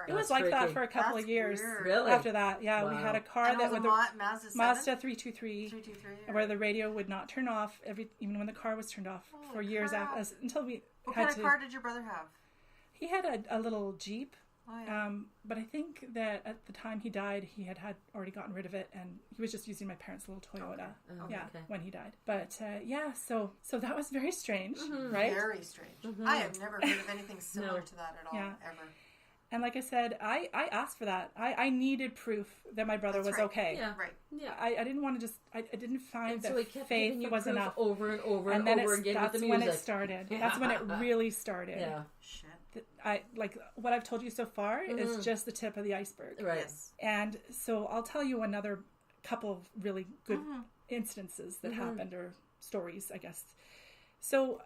It was like that for a couple of years. Really? After that, yeah, we had a car that with a Mazda 323, where the radio would not turn off even when the car was turned off for years after, until we. What kind of car did your brother have? He had a little Jeep. Oh, yeah. But I think that at the time he died, he had already gotten rid of it, and he was just using my parents' little Toyota. When he died. But so that was very strange, right? Very strange. I have never heard of anything similar to that at all, ever. And like I said, I asked for that. I needed proof that my brother was okay. Yeah, right. Yeah. I didn't want to just. I didn't find that faith was enough over and over and over again. That's when it started. Yeah. That's when it really started. Yeah. Shit. I like what I've told you so far is just the tip of the iceberg. Right. Yes. And so I'll tell you another couple of really good instances that happened, or stories, I guess. So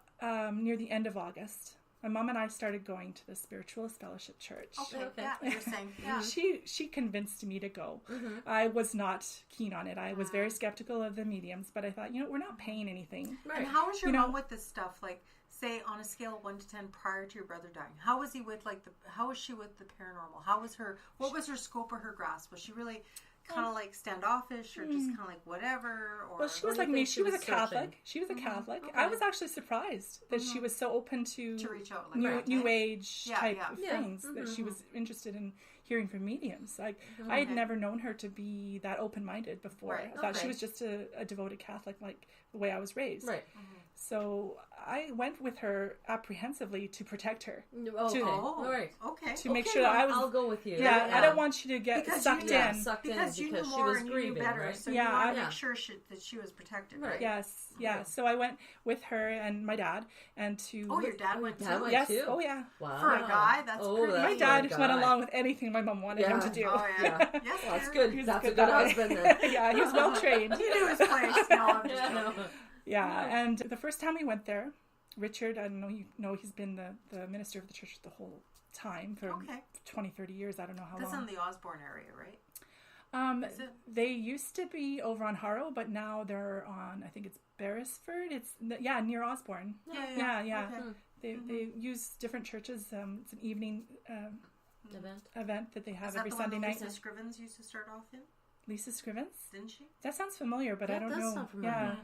near the end of August, my mom and I started going to the Spiritualist Fellowship Church. Okay. Yeah, you're saying. Yeah. She convinced me to go. I was not keen on it. I was very skeptical of the mediums, but I thought, we're not paying anything. Right. And how was your mom with this stuff? Like, say on a scale of 1 to 10 prior to your brother dying, how was he with how was she with the paranormal? What was her scope or her grasp? Was she really kind of like standoffish, or just kind of like whatever? Or, well, she was like me. She was a Catholic. She was a Catholic. Okay. I was actually surprised that she was so open to reach out, like, new age type of things. That she was interested in hearing from mediums. Like I had never known her to be that open minded before. Right. I thought she was just a devoted Catholic, like the way I was raised. Right. So I went with her apprehensively to protect her. Okay. To make sure that I was. I'll go with you. Yeah, I don't want you to get sucked in. Because you knew more and you knew better. Right? So you wanted to make sure that she was protected, right? Yes, yeah. So I went with her and my dad, and to. Oh, your dad went too? Yes. Oh, yeah. Wow. For a guy, that's pretty. My dad went along with anything my mom wanted him to do. Oh, yeah. Yes, that's good. That's a good husband then. Yeah, he was well trained. He knew his place. No, I'm just joking. Yeah, and the first time we went there, Richard, I don't know, he's been the minister of the church the whole time for 20, 30 years. I don't know how long. That's in the Osborne area, right? Is it? They used to be over on Harrow, but now they're on, I think it's Beresford. It's near Osborne. Yeah. Okay. They use different churches. It's an evening event that they have every Sunday night. Lisa Scrivens used to start off in? Lisa Scrivens? Didn't she? That sounds familiar, but I don't know. That does sound familiar. Yeah,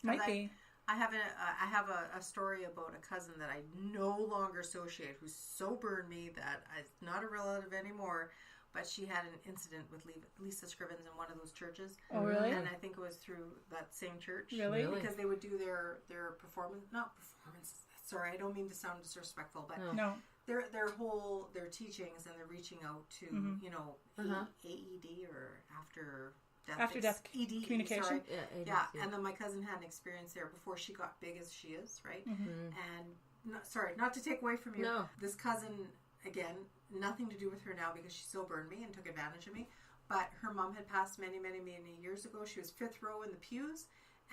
might be. I have a story about a cousin that I no longer associate, who so burned me that I'm not a relative anymore, but she had an incident with Lisa Scrivens in one of those churches. Oh, really? And I think it was through that same church. Really? Because they would do their performance. Sorry, I don't mean to sound disrespectful, but no. Their teachings and their reaching out to AED or after death communication. Sorry. Yeah, and then my cousin had an experience there before she got big as she is, right? And not to take away from you. No. This cousin, again, nothing to do with her now because she still burned me and took advantage of me. But her mom had passed many, many, many years ago. She was 5th row in the pews,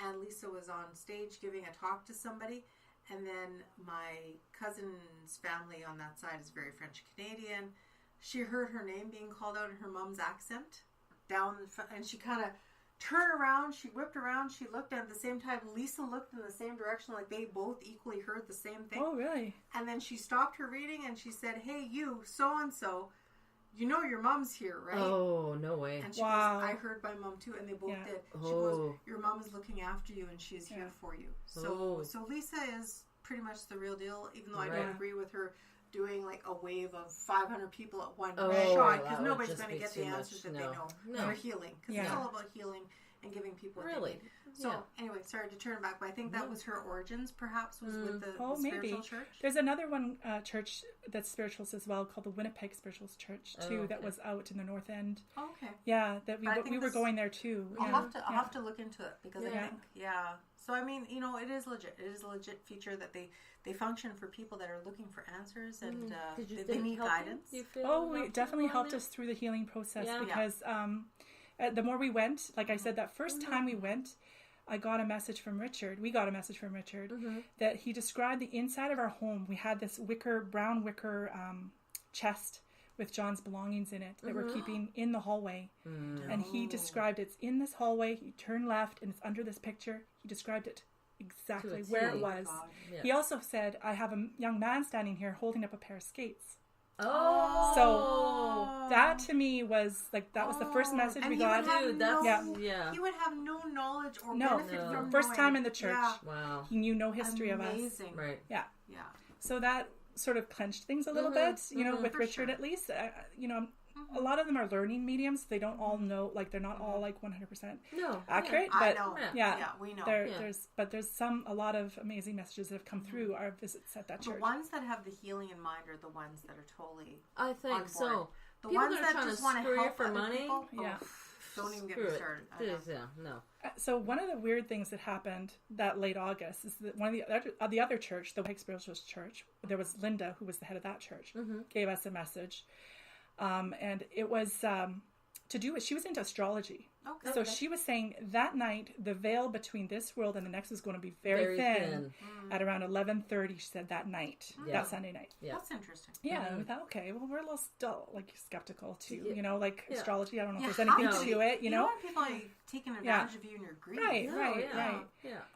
and Lisa was on stage giving a talk to somebody. And then my cousin's family on that side is very French Canadian. She heard her name being called out in her mom's accent down the front, and she kind of turned around, she whipped around, she looked, and at the same time Lisa looked in the same direction, like they both equally heard the same thing. Oh, really? And then she stopped her reading and she said, "Hey, you, so-and-so, you know your mom's here, right?" Oh, no way. And she goes, "I heard my mom too," and they both did. She goes, "Your mom is looking after you and she's here for you." So Lisa is pretty much the real deal, even though I don't agree with her doing like a wave of 500 people at one shot, because nobody's going to get the answers that they know. They're healing, because it's all about healing and giving people what they need. So anyway, sorry to turn back, but I think that was her origins, perhaps, was with the spiritual church. There's another one church that's spirituals as well, called the Winnipeg Spirituals Church too, that was out in the North End. Oh, okay. Yeah, that we were going there too. I'll have to look into it, because I think so I mean, it is legit. It is a legit feature that they function for people that are looking for answers, and they need guidance. It definitely helped us through the healing process, because the more we went, like I said, that first time we went, I got a message from Richard. We got a message from Richard that he described the inside of our home. We had this brown wicker chest with John's belongings in it that we're keeping in the hallway. And he described it's in this hallway. You turn left and it's under this picture. He described it exactly where it was. Yeah. He also said, "I have a young man standing here holding up a pair of skates." Oh. So That to me was like, that was the first message we got. He would have no knowledge or benefit from first time in the church. Yeah. Wow. He knew no history of us. Right. Yeah. So that sort of clenched things a little bit, with Richard at least. A lot of them are learning mediums. They don't all know, like, they're not all like 100% accurate. I But know. We know. There's a lot of amazing messages that have come through our visits at that church. The ones that have the healing in mind are the ones that are totally I think so. The people ones that are trying just to want to screw you help for other money, people, don't even get me started. So one of the weird things that happened that late August is that one of the other church, the Winnipeg Spiritualist Church, there was Linda, who was the head of that church, gave us a message. And it was to do with, she was into astrology. Okay. So she was saying that night, the veil between this world and the next is going to be very thin. At around 11:30, she said, that night, that Sunday night. Yeah. That's interesting. Yeah, and we thought, okay, well, we're a little still, like, skeptical too, astrology, I don't know if there's anything to it, You don't want people taking advantage of you in your grief. Right.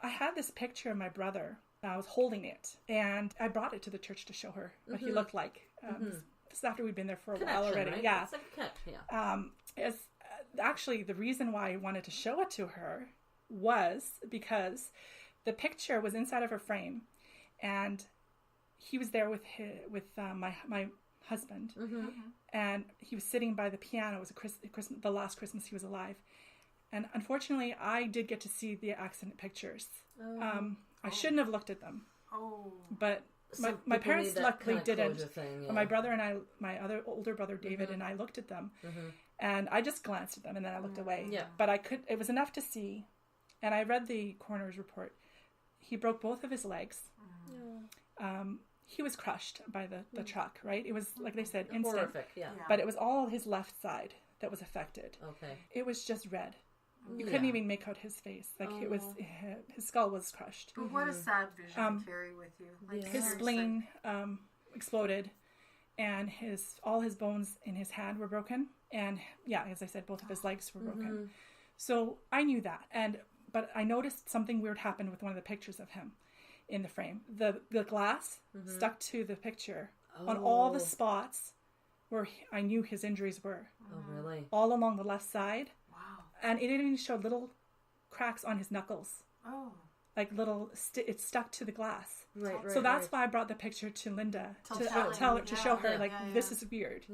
I had this picture of my brother. I was holding it, and I brought it to the church to show her what he looked like. This is after we'd been there for a while already. Right? Yeah. It's like a catch, actually, the reason why I wanted to show it to her was because the picture was inside of her frame, and he was there with my husband, and he was sitting by the piano. It was the last Christmas he was alive, and unfortunately, I did get to see the accident pictures. I shouldn't have looked at them. But my parents luckily didn't. My brother and I, my other older brother David and I looked at them, and I just glanced at them and then I looked away. Yeah. But it was enough to see, and I read the coroner's report. He broke both of his legs. He was crushed by the truck. Right? It was, like they said, instant. Horrific. Yeah. But it was all his left side that was affected. Okay. It was just red. You couldn't even make out his face. Like it was, his skull was crushed. But what a sad vision to carry with you. Like his spleen exploded, and all his bones in his hand were broken. And as I said, both of his legs were broken. So I knew that, but I noticed something weird happened with one of the pictures of him in the frame. The glass stuck to the picture on all the spots where I knew his injuries were. Oh, really? All along the left side. And it even showed little cracks on his knuckles. Like little, it stuck to the glass. Right. So that's why I brought the picture to Linda to show her, this is weird.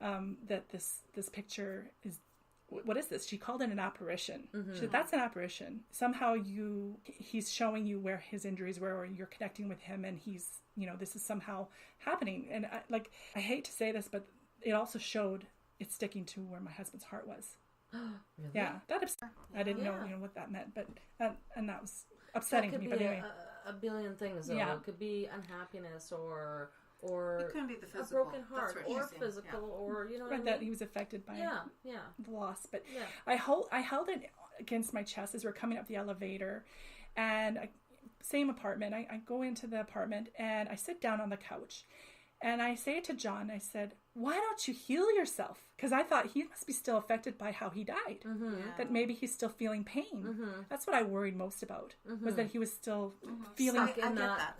That this picture is, what is this? She called it an apparition. She said, that's an apparition. Somehow he's showing you where his injuries were, or you're connecting with him, and he's, this is somehow happening. And I hate to say this, but it also showed it sticking to where my husband's heart was. Really? Yeah, I didn't know what that meant, but and that was upsetting to me. But anyway, a billion things. Though. It could be unhappiness, or it couldn't be the physical, a broken heart, or physical, or that he was affected by the loss. But I held it against my chest as we're coming up the elevator, and same apartment. I go into the apartment and I sit down on the couch. And I say to John, I said, why don't you heal yourself? Because I thought he must be still affected by how he died. That maybe he's still feeling pain. That's what I worried most about, was that he was still feeling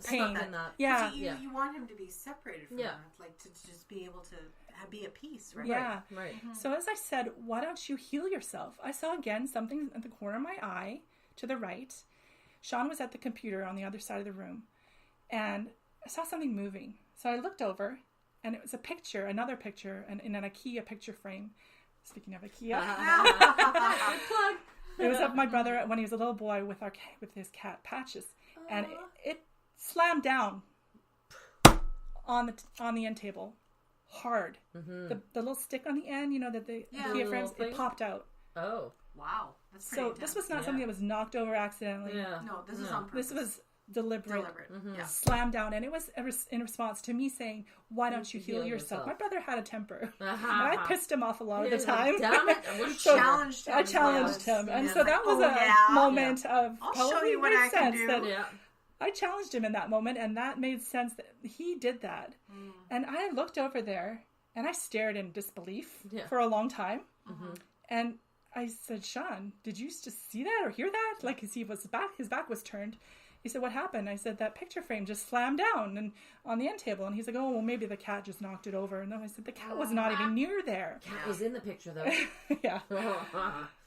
pain. You want him to be separated from that, like to just be able to be at peace, right? Yeah. Right. So as I said, why don't you heal yourself? I saw again something at the corner of my eye to the right. Sean was at the computer on the other side of the room, and I saw something moving. So I looked over, and it was a picture, another picture, in an IKEA picture frame. Speaking of IKEA, it was of my brother when he was a little boy with his cat Patches, and it slammed down on the end table, hard. The little stick on the end, that the IKEA frames, it popped out. Oh, wow! That's pretty intense. This was not something that was knocked over accidentally. No, this is on purpose. This was deliberate. Slam down, and it was in response to me saying, why don't you heal yourself? My brother had a temper, and I pissed him off a lot of the time. Damn it. I challenged him, and so that was a moment of I'll show you what I can do. I challenged him in that moment, and that made sense that he did that. And I looked over there, and I stared in disbelief for a long time, and I said, Sean, did you just see that or hear that? Like, his back was turned. He said, what happened? I said, that picture frame just slammed down and on the end table. And he's like, oh, well, maybe the cat just knocked it over. And then I said, the cat was not even near there. Cat was in the picture, though. Yeah.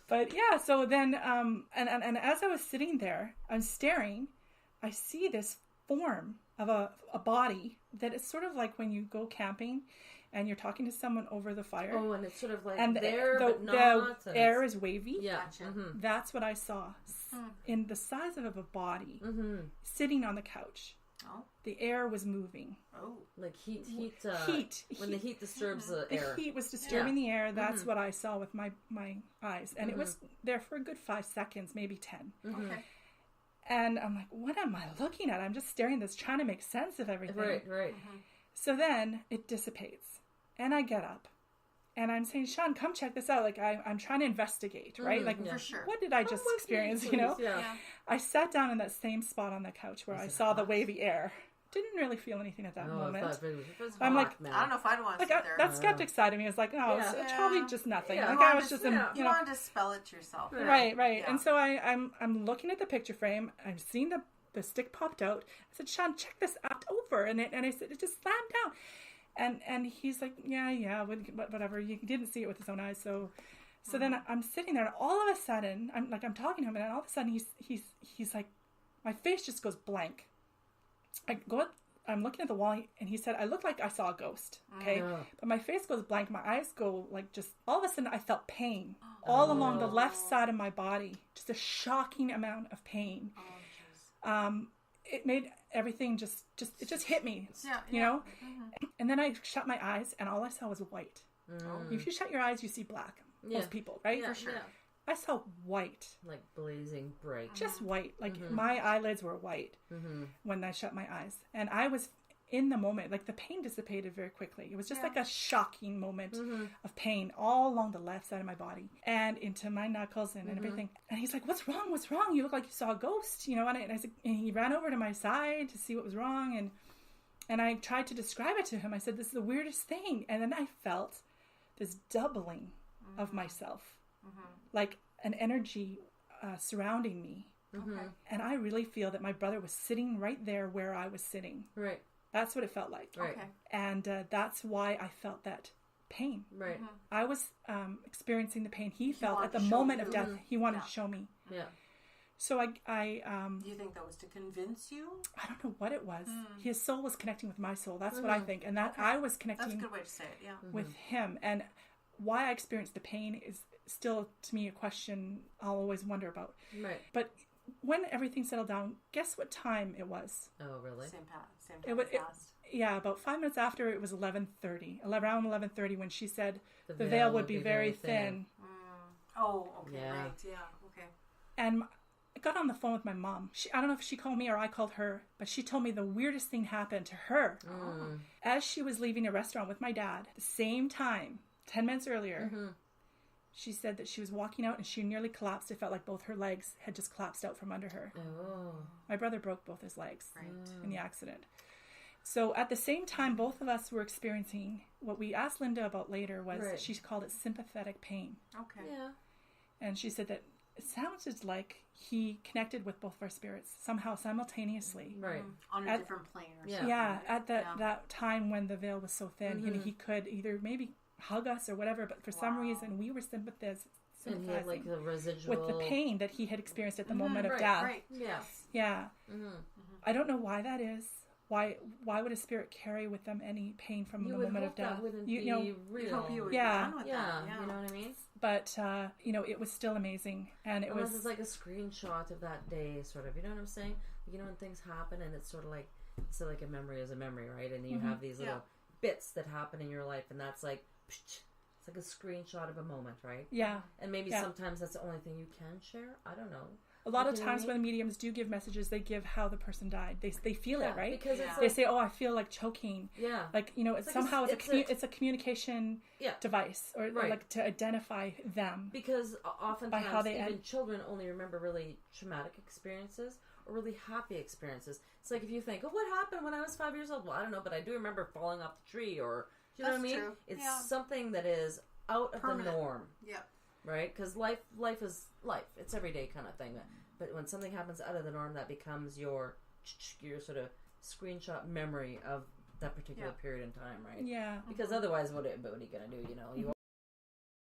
But yeah, so then, and as I was sitting there, I'm staring, I see this form of a body that is sort of like when you go camping and you're talking to someone over the fire. Oh, and it's sort of like and but not. The air is wavy. Yeah. Gotcha. Mm-hmm. That's what I saw in the size of a body sitting on the couch. Oh. The air was moving. Oh. Like heat. When the heat disturbs the air. The heat was disturbing the air. That's what I saw with my eyes. And it was there for a good 5 seconds, maybe 10. Okay. And I'm like, what am I looking at? I'm just staring at this, trying to make sense of everything. Right. So then it dissipates. And I get up. And I'm saying, Sean, come check this out. Like, I'm trying to investigate, right? Like, for sure. What did I just experience, me, you know? Yeah. I sat down in that same spot on the couch where I saw the wavy air. Didn't really feel anything at that moment. I'm like, I don't know if I'd want to sit there. That skeptic side of me is like, it's probably just nothing. Yeah. Like, I was just, you want to dispel it yourself. Right. Yeah. And so I'm looking at the picture frame. I'm seeing the stick popped out. I said, Sean, check this out over. And I said, it just slammed down. And he's like, yeah, whatever. You didn't see it with his own eyes. So then I'm sitting there, and all of a sudden, I'm talking to him, and all of a sudden he's like, my face just goes blank. I'm looking at the wall, and he said, I look like I saw a ghost. Okay, but my face goes blank. My eyes go like just. All of a sudden, I felt pain all along the left side of my body. Just a shocking amount of pain. It made everything it just hit me, you know? And then I shut my eyes and all I saw was white. If you shut your eyes, you see black. Most people, right? Yeah, for sure. I saw white. Like blazing bright. Just white. Like my eyelids were white when I shut my eyes. And I was in the moment, like the pain dissipated very quickly. It was just like a shocking moment of pain all along the left side of my body and into my knuckles and everything. And he's like, what's wrong? You look like you saw a ghost, you know? And I said, and he ran over to my side to see what was wrong. And I tried to describe it to him. I said, this is the weirdest thing. And then I felt this doubling of myself, like an energy surrounding me. And I really feel that my brother was sitting right there where I was sitting. Right. That's what it felt like. Right. Okay. And that's why I felt that pain. Right. I was experiencing the pain he felt at the moment of death. He wanted to show me. Yeah. So I do you think that was to convince you? I don't know what it was. His soul was connecting with my soul. That's what I think. And that I was connecting That's a good way to say it, yeah. with him. And why I experienced the pain is still, to me, a question I'll always wonder about. Right. But when everything settled down, guess what time it was? Oh, really? Same time. Yeah, about 5 minutes after, it was 11:30. Around 11:30 when she said the veil would be very thin. Oh, okay, yeah. right, yeah, okay. And I got on the phone with my mom. I don't know if she called me or I called her, but she told me the weirdest thing happened to her. As she was leaving a restaurant with my dad, the same time, 10 minutes earlier, she said that she was walking out and she nearly collapsed. It felt like both her legs had just collapsed out from under her. Oh. My brother broke both his legs in the accident. So at the same time, both of us were experiencing what we asked Linda about later was she called it sympathetic pain. Okay. Yeah. And she said that it sounded like he connected with both of our spirits somehow simultaneously. Right. On a different plane or something. Yeah, at that time when the veil was so thin, he could either maybe hug us or whatever, but for some reason we were sympathizing and he had like the residual with the pain that he had experienced at the moment of death. Right. Yes. Yeah. I don't know why that is. Why would a spirit carry with them any pain from the moment of death? You know, you hope you would be done with that. You know what I mean? But it was still amazing, and it was like a screenshot of that day, sort of. You know what I'm saying? You know when things happen, and it's sort of like a memory is a memory, right? And you have these little bits that happen in your life, and that's like. It's like a screenshot of a moment, right? Yeah. And maybe sometimes that's the only thing you can share. I don't know. A lot of times when the mediums do give messages, they give how the person died. They feel it, right? Because they say, "Oh, I feel like choking." Yeah. Like it's somehow it's a communication device, or like to identify them. Because oftentimes even children only remember really traumatic experiences or really happy experiences. It's like if you think, "Oh, what happened when I was 5 years old?" Well, I don't know, but I do remember falling off the tree, or you know what I mean? True. It's something that is out of permanent. The norm. Yeah. Right? Because life is life. It's everyday kind of thing. But when something happens out of the norm, that becomes your sort of screenshot memory of that particular period in time, right? Yeah. Because otherwise, what are you going to do? You know, you